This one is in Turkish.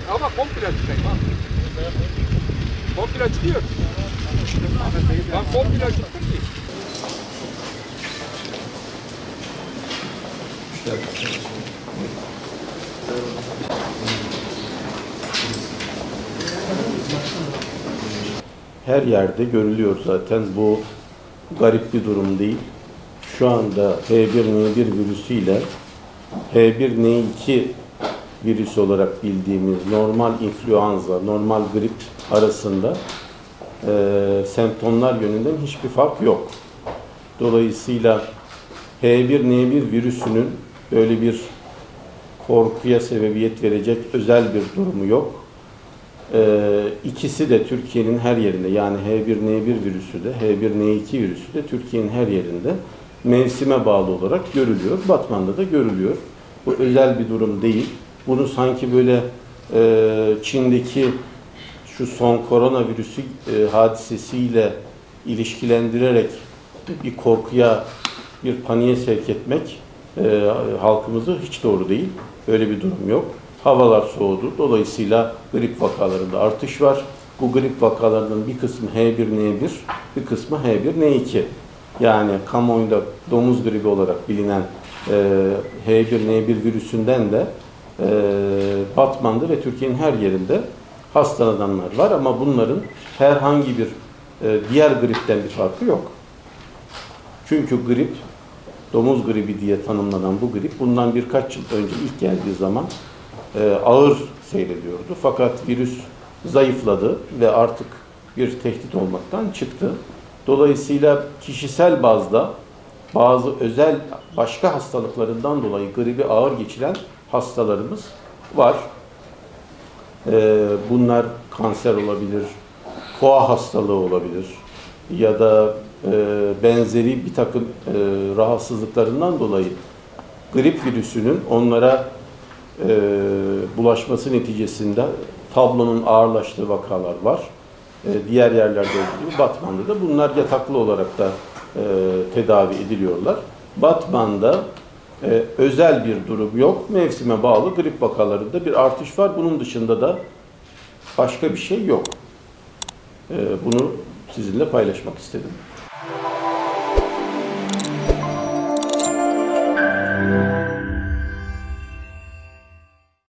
Ama komple çıkacak. Komple çıkıyor. Ben komple çıktım ki. Her yerde görülüyor zaten, bu garip bir durum değil. Şu anda H1N1 virüsüyle H1N2 virüs olarak bildiğimiz normal influenza, normal grip arasında semptomlar yönünden hiçbir fark yok. Dolayısıyla H1N1 virüsünün böyle bir korkuya sebebiyet verecek özel bir durumu yok. İkisi de Türkiye'nin her yerinde, yani H1N1 virüsü de H1N2 virüsü de Türkiye'nin her yerinde mevsime bağlı olarak görülüyor. Batman'da da görülüyor. Bu özel bir durum değil. Bunu sanki böyle Çin'deki şu son koronavirüsü hadisesiyle ilişkilendirerek bir korkuya, bir paniğe sevk etmek halkımızı hiç doğru değil. Öyle bir durum yok. Havalar soğudu. Dolayısıyla grip vakalarında artış var. Bu grip vakalarının bir kısmı H1N1, bir kısmı H1N2. Yani kamuoyunda domuz gribi olarak bilinen H1N1 virüsünden de Batman'da ve Türkiye'nin her yerinde hastalananlar var. Ama bunların herhangi bir diğer gripten bir farkı yok. Çünkü grip, domuz gribi diye tanımlanan bu grip bundan birkaç yıl önce ilk geldiği zaman ağır seyrediyordu. Fakat virüs zayıfladı ve artık bir tehdit olmaktan çıktı. Dolayısıyla kişisel bazda bazı özel başka hastalıklarından dolayı gribi ağır geçiren hastalarımız var. Bunlar kanser olabilir, koa hastalığı olabilir ya da benzeri bir takım rahatsızlıklarından dolayı grip virüsünün onlara bulaşması neticesinde tablonun ağırlaştığı vakalar var. Diğer yerlerde olduğu gibi Batman'da da bunlar yataklı olarak da tedavi ediliyorlar. Batman'da özel bir durum yok. Mevsime bağlı grip vakalarında bir artış var. Bunun dışında da başka bir şey yok. Bunu sizinle paylaşmak istedim.